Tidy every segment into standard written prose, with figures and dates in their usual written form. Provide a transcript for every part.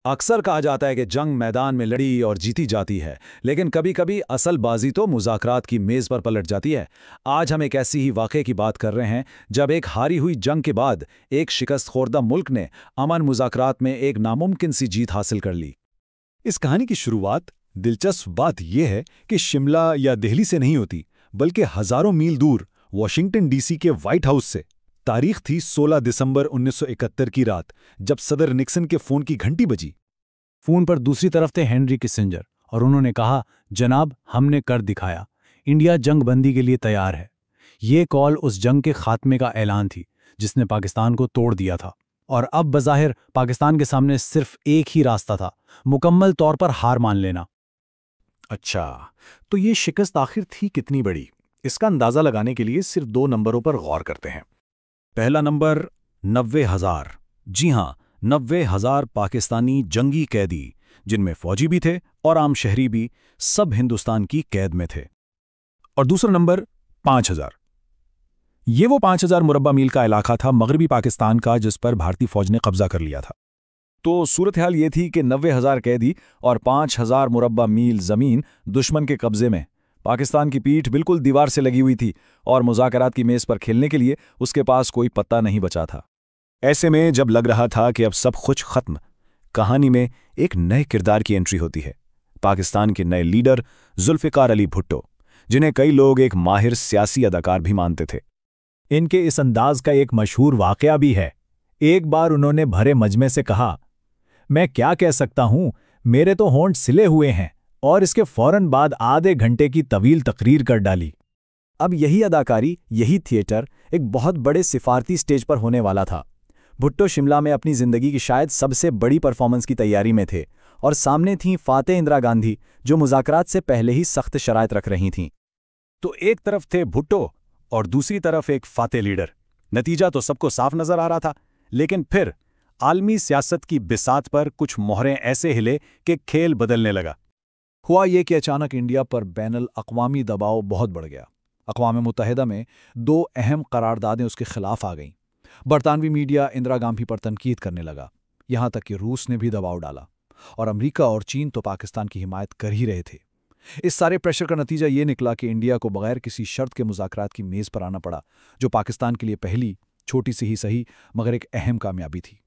अक्सर कहा जाता है कि जंग मैदान में लड़ी और जीती जाती है, लेकिन कभी-कभी असल बाजी तो मुज़ाकरात की मेज़ पर पलट जाती है। आज हम एक ऐसी ही वाक़े की बात कर रहे हैं, जब एक हारी हुई जंग के बाद एक शिकस्त ख़ोर्दा मुल्क ने अमन मुज़ाकरात में एक नामुमकिन सी जीत हासिल कर ली। इस कहानी की शुरुआत दिलचस्प बात यह है कि शिमला या दिल्ली से नहीं होती, बल्कि हज़ारों मील दूर वॉशिंगटन डीसी के व्हाइट हाउस से। तारीख थी 16 दिसंबर 1971 की रात, जब सदर निक्सन के फ़ोन की घंटी बजी। फोन पर दूसरी तरफ थे हेनरी किसिंजर और उन्होंने कहा, जनाब, हमने कर दिखाया, इंडिया जंग बंदी के लिए तैयार है। ये कॉल उस जंग के खात्मे का ऐलान थी जिसने पाकिस्तान को तोड़ दिया था, और अब बज़ाहिर पाकिस्तान के सामने सिर्फ एक ही रास्ता था, मुकम्मल तौर पर हार मान लेना। अच्छा, तो ये शिकस्त आखिर थी कितनी बड़ी? इसका अंदाज़ा लगाने के लिए सिर्फ 2 नंबरों पर गौर करते हैं। पहला नंबर 90,000। जी हाँ, 90,000 पाकिस्तानी जंगी कैदी, जिनमें फौजी भी थे और आम शहरी भी, सब हिंदुस्तान की कैद में थे। और दूसरा नंबर 5,000। ये वो 5,000 मुरब्बा मील का इलाका था मगरबी पाकिस्तान का, जिस पर भारतीय फौज ने कब्जा कर लिया था। तो सूरत हाल ये थी कि 90,000 कैदी और 5,000 मुरब्बा मील ज़मीन दुश्मन के कब्जे में। पाकिस्तान की पीठ बिल्कुल दीवार से लगी हुई थी और मुज़ाकरात की मेज़ पर खेलने के लिए उसके पास कोई पत्ता नहीं बचा था। ऐसे में जब लग रहा था कि अब सब कुछ खत्म, कहानी में एक नए किरदार की एंट्री होती है। पाकिस्तान के नए लीडर जुल्फ़िकार अली भुट्टो, जिन्हें कई लोग एक माहिर सियासी अदाकार भी मानते थे। इनके इस अंदाज का एक मशहूर वाक़या भी है। एक बार उन्होंने भरे मजमे से कहा, मैं क्या कह सकता हूं, मेरे तो होंठ सिले हुए हैं, और इसके फौरन बाद आधे घंटे की तवील तकरीर कर डाली। अब यही अदाकारी, यही थिएटर एक बहुत बड़े सिफारती स्टेज पर होने वाला था। भुट्टो शिमला में अपनी जिंदगी की शायद सबसे बड़ी परफॉर्मेंस की तैयारी में थे, और सामने थीं फातेह इंदिरा गांधी, जो मुज़ाकरात से पहले ही सख्त शराइत रख रही थीं। तो एक तरफ थे भुट्टो और दूसरी तरफ एक फातेह लीडर। नतीजा तो सबको साफ नजर आ रहा था, लेकिन फिर आलमी सियासत की बिसात पर कुछ मोहरें ऐसे हिले कि खेल बदलने लगा। हुआ ये कि अचानक इंडिया पर बैनुल अक़वामी दबाव बहुत बढ़ गया। अक़वाम मुत्तहिदा में 2 अहम करारदादें उसके खिलाफ आ गईं। बरतानवी मीडिया इंदिरा गांधी पर तनकीद करने लगा, यहाँ तक कि रूस ने भी दबाव डाला, और अमेरिका और चीन तो पाकिस्तान की हिमायत कर ही रहे थे। इस सारे प्रेशर का नतीजा ये निकला कि इंडिया को बगैर किसी शर्त के मुज़ाकरात की मेज़ पर आना पड़ा, जो पाकिस्तान के लिए पहली, छोटी सी ही सही, मगर एक अहम कामयाबी थी।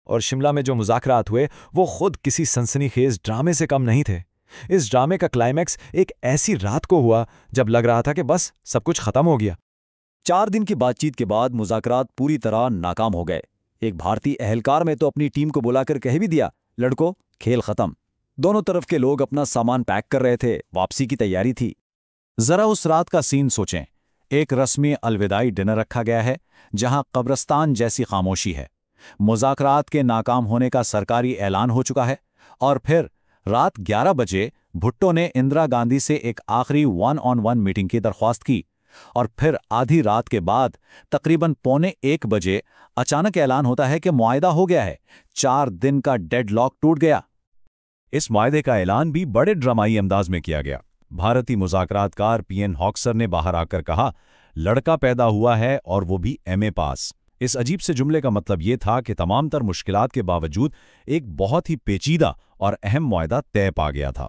और शिमला में जो मुज़ाकरात हुए वो खुद किसी सनसनीखेज ड्रामे से कम नहीं थे। इस ड्रामे का क्लाइमैक्स एक ऐसी रात को हुआ जब लग रहा था कि बस सब कुछ खत्म हो गया। 4 दिन की बातचीत के बाद मुज़ाकरात पूरी तरह नाकाम हो गए। एक भारतीय एहलकार में तो अपनी टीम को बुलाकर कह भी दिया, लड़कों, खेल खत्म। दोनों तरफ के लोग अपना सामान पैक कर रहे थे, वापसी की तैयारी थी। जरा उस रात का सीन सोचें। एक रस्मी अलविदाई डिनर रखा गया है, जहां कब्रिस्तान जैसी खामोशी है। मुज़ाकरात के नाकाम होने का सरकारी ऐलान हो चुका है, और फिर रात 11 बजे भुट्टो ने इंदिरा गांधी से एक आखिरी 1-on-1 मीटिंग की दरख्वास्त की, और फिर आधी रात के बाद तकरीबन 12:45 बजे अचानक ऐलान होता है कि मुआहदा हो गया है। 4 दिन का डेडलॉक टूट गया। इस मुआहदे का ऐलान भी बड़े ड्रामाई अंदाज में किया गया। भारतीय मुज़ाकरातकार पीएन हॉक्सर ने बाहर आकर कहा, लड़का पैदा हुआ है और वो भी एमए पास। इस अजीब से जुमले का मतलब ये था कि तमाम तर मुश्किलात के बावजूद एक बहुत ही पेचीदा और अहम मुआहदा तय पा गया था।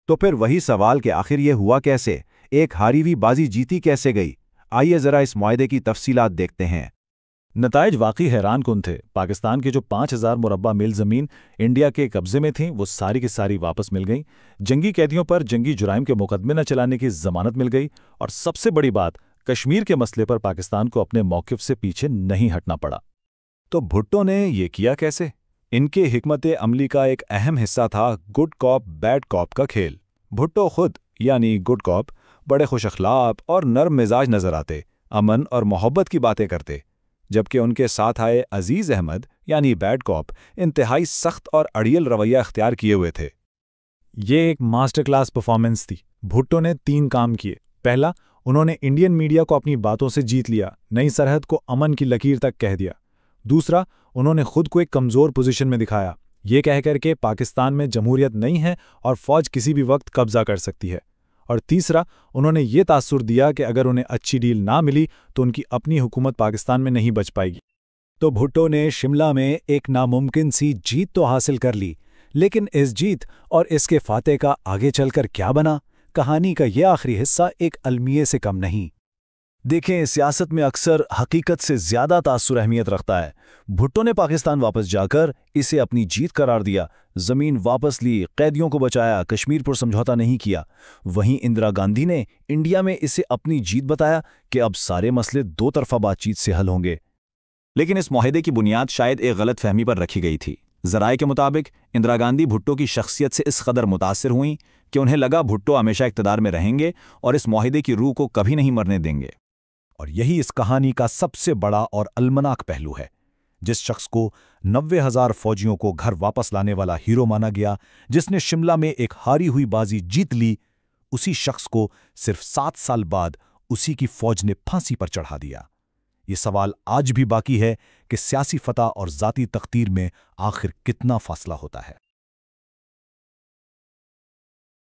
तो फिर वही सवाल कि आखिर ये हुआ कैसे, एक हारी हुई बाजी जीती कैसे गई? आइए जरा इस मुआहदे की तफसीलात देखते हैं। नताइज वाकई हैरान कुन थे। पाकिस्तान की जो 5,000 मुरब्बा मील ज़मीन इंडिया के कब्जे में थी, वो सारी की सारी वापस मिल गई। जंगी कैदियों पर जंगी जुराइम के मुकदमे न चलाने की जमानत मिल गई, और सबसे बड़ी बात, कश्मीर के मसले पर पाकिस्तान को अपने मौक़िफ़ से पीछे नहीं हटना पड़ा। तो भुट्टो ने ये किया कैसे? इनके हिकमत अमली का एक अहम हिस्सा था गुड कॉप बैड कॉप का खेल। भुट्टो खुद यानी गुड कॉप बड़े खुश अखलाक और नर्म मिजाज नजर आते, अमन और मोहब्बत की बातें करते, जबकि उनके साथ आए अजीज अहमद यानी बैड कॉप इंतहाई सख्त और अड़ियल रवैया अख्तियार किए हुए थे। ये एक मास्टर क्लास परफॉर्मेंस थी। भुट्टो ने 3 काम किए। पहला, उन्होंने इंडियन मीडिया को अपनी बातों से जीत लिया, नई सरहद को अमन की लकीर तक कह दिया। दूसरा, उन्होंने खुद को एक कमज़ोर पोजीशन में दिखाया, ये कहकर के पाकिस्तान में जमहूरियत नहीं है और फ़ौज किसी भी वक्त कब्जा कर सकती है। और तीसरा, उन्होंने ये तासुर दिया कि अगर उन्हें अच्छी डील ना मिली तो उनकी अपनी हुकूमत पाकिस्तान में नहीं बच पाएगी। तो भुट्टो ने शिमला में एक नामुमकिन सी जीत तो हासिल कर ली, लेकिन इस जीत और इसके फाते का आगे चलकर क्या बना, कहानी का यह आखिरी हिस्सा एक अलमिये से कम नहीं। देखें, सियासत में अक्सर हकीकत से ज्यादा तासुर अहमियत रखता है। भुट्टो ने पाकिस्तान वापस जाकर इसे अपनी जीत करार दिया, जमीन वापस ली, कैदियों को बचाया, कश्मीर पर समझौता नहीं किया। वहीं इंदिरा गांधी ने इंडिया में इसे अपनी जीत बताया कि अब सारे मसले दो तरफा बातचीत से हल होंगे। लेकिन इस मुआहदे की बुनियाद शायद एक गलत फहमी पर रखी गई थी। जराए के मुताबिक इंदिरा गांधी भुट्टो की शख्सियत से इस कदर मुतासिर हुई कि उन्हें लगा भुट्टो हमेशा इक़्तिदार में रहेंगे और इस मुआहदे की रूह को कभी नहीं मरने देंगे। और यही इस कहानी का सबसे बड़ा और अलमनाक पहलू है। जिस शख्स को 90,000 फौजियों को घर वापस लाने वाला हीरो माना गया, जिसने शिमला में एक हारी हुई बाजी जीत ली, उसी शख्स को सिर्फ 7 साल बाद उसी की फौज ने फांसी पर चढ़ा दिया। ये सवाल आज भी बाकी है कि सियासी फतह और जाती तकदीर में आखिर कितना फासला होता है।